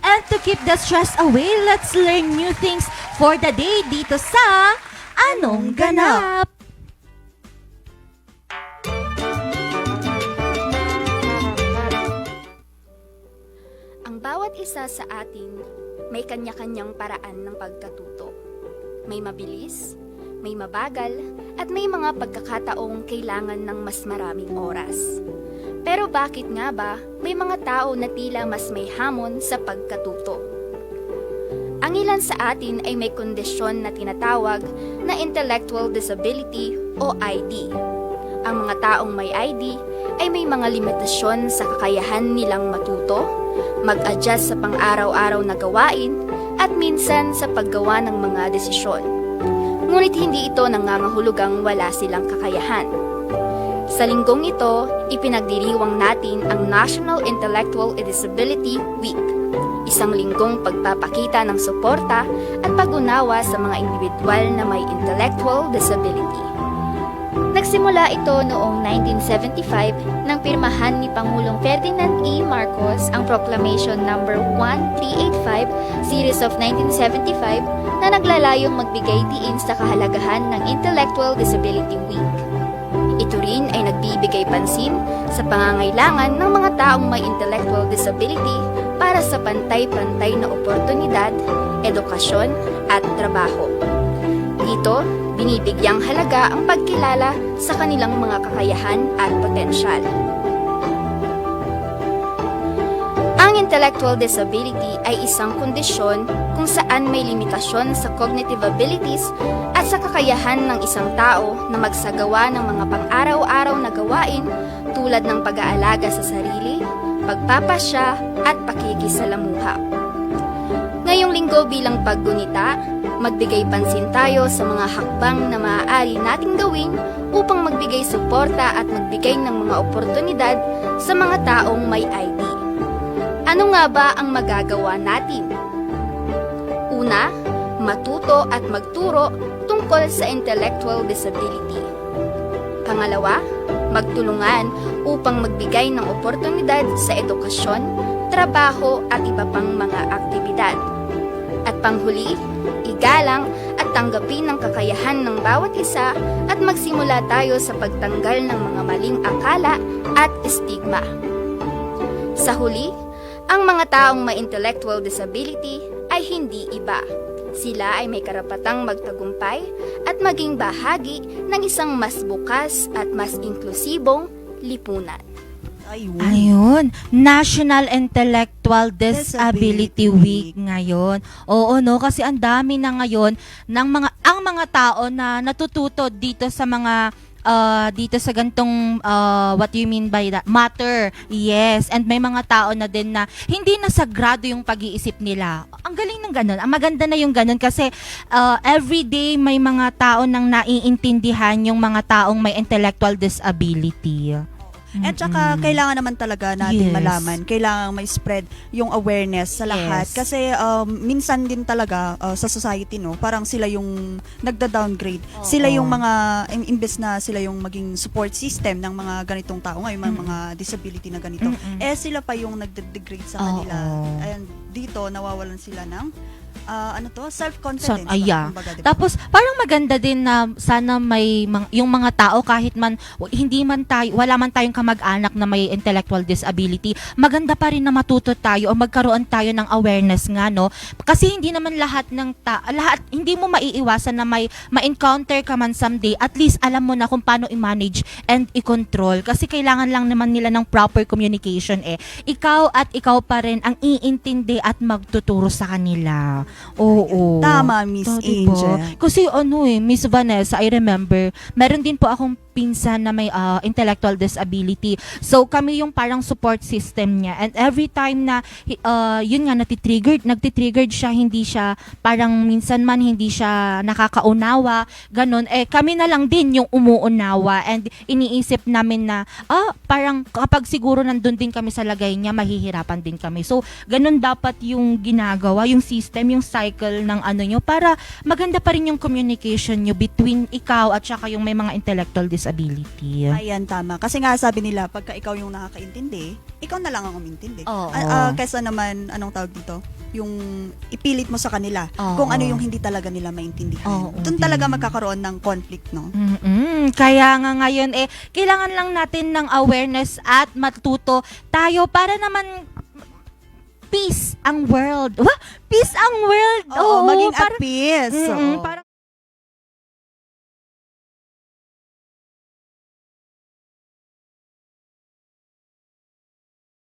And to keep the stress away, let's learn new things for the day dito sa Anong Ganap? Ang bawat isa sa atin may kanya-kanyang paraan ng pagkatuto. May mabilis, may mabagal, at may mga pagkakataong kailangan ng mas maraming oras. Pero bakit nga ba may mga tao na tila mas may hamon sa pagkatuto? Ang ilan sa atin ay may kondisyon na tinatawag na intellectual disability o ID. Ang mga taong may ID ay may mga limitasyon sa kakayahan nilang matuto, mag-adjust sa pang-araw-araw na gawain, at minsan sa paggawa ng mga desisyon. Ngunit hindi ito nangangahulugang wala silang kakayahan. Sa linggong ito, ipinagdiriwang natin ang National Intellectual Disability Week, isang linggong pagpapakita ng suporta at pag-unawa sa mga individual na may intellectual disability. Nagsimula ito noong 1975 nang pirmahan ni Pangulong Ferdinand E. Marcos ang Proclamation No. 1385 Series of 1975 na naglalayong magbigay diin sa kahalagahan ng Intellectual Disability Week. Ito rin ay nagbibigay pansin sa pangangailangan ng mga taong may intellectual disability para sa pantay-pantay na oportunidad, edukasyon at trabaho. Dito, binibigyang halaga ang pagkilala sa kanilang mga kakayahan at potensyal. Ang intellectual disability ay isang kondisyon kung saan may limitasyon sa cognitive abilities at sa kakayahan ng isang tao na magsagawa ng mga pang-araw-araw na gawain tulad ng pag-aalaga sa sarili, pagpapasya at pakikisalamuha. Ngayong linggo bilang paggunita, magbigay pansin tayo sa mga hakbang na maaari nating gawin upang magbigay suporta at magbigay ng mga oportunidad sa mga taong may ID. Ano nga ba ang magagawa natin? Una, matuto at magturo tungkol sa intellectual disability. Pangalawa, magtulungan upang magbigay ng oportunidad sa edukasyon, trabaho at iba pang mga aktibidad. At panghuli, igalang at tanggapin ang kakayahan ng bawat isa at magsimula tayo sa pagtanggal ng mga maling akala at stigma. Sa huli, ang mga taong may intellectual disability ay hindi iba. Sila ay may karapatang magtagumpay at maging bahagi ng isang mas bukas at mas inklusibong lipunan. Ayun, National Intellectual Disability Week ngayon. Oo, no, kasi ang dami na ngayon ng mga tao na natututo dito sa mga dito sa gantong what you mean by that matter. Yes, and may mga tao na din na hindi na sagrado yung pag-iisip nila. Ang galing ng ganun. Ang maganda na yung ganun kasi everyday may mga tao nang naiintindihan yung mga taong may intellectual disability. At saka, kailangan naman talaga natin Yes. malaman. Kailangan may spread yung awareness sa lahat. Yes. Kasi minsan din talaga sa society, no, parang sila yung nagda-downgrade. Sila yung mga, imbes na sila yung maging support system ng mga ganitong tao, ngayon mga disability na ganito, sila pa yung nagde-degrade sa kanila. And dito, nawawalan sila ng self-confidence. Kumbaga, diba? Tapos parang maganda din na sana may yung mga tao kahit man hindi man tayo wala man tayong kamag-anak na may intellectual disability, maganda pa rin na matuto tayo o magkaroon tayo ng awareness nga, no? Kasi hindi naman lahat hindi mo maiiwasan na may ma-encounter ka man someday, at least alam mo na kung paano i-manage and i-control kasi kailangan lang naman nila ng proper communication ikaw pa rin ang iintindi at magtuturo sa kanila. Oo. Tama, Miss Diba? Angel. Kasi Miss Vanessa, I remember, meron din po akong pinsan na may intellectual disability. So, kami yung parang support system niya. And every time na, yun nga, nagtitriggered siya, hindi siya, parang minsan man hindi siya nakakaunawa, ganun. Kami na lang din yung umuunawa. And iniisip namin na, parang kapag siguro nandun din kami sa lagay niya, mahihirapan din kami. So, ganun dapat yung ginagawa, yung system, yung cycle ng nyo, para maganda pa rin yung communication nyo between ikaw at saka yung may mga intellectual disability. disability. Ayan, tama. Kasi nga sabi nila, pagka ikaw yung nakakaintindi, ikaw na lang ang umintindi. Oo. Kesa naman, anong tawag dito? Yung ipilit mo sa kanila Oo. kung ano yung hindi talaga nila maintindihan. Oo, Doon din. talaga magkakaroon ng conflict, no? Kaya nga ngayon kailangan lang natin ng awareness at matuto tayo para naman peace ang world. Peace ang world. Oo, maging at para- peace. Oo. Para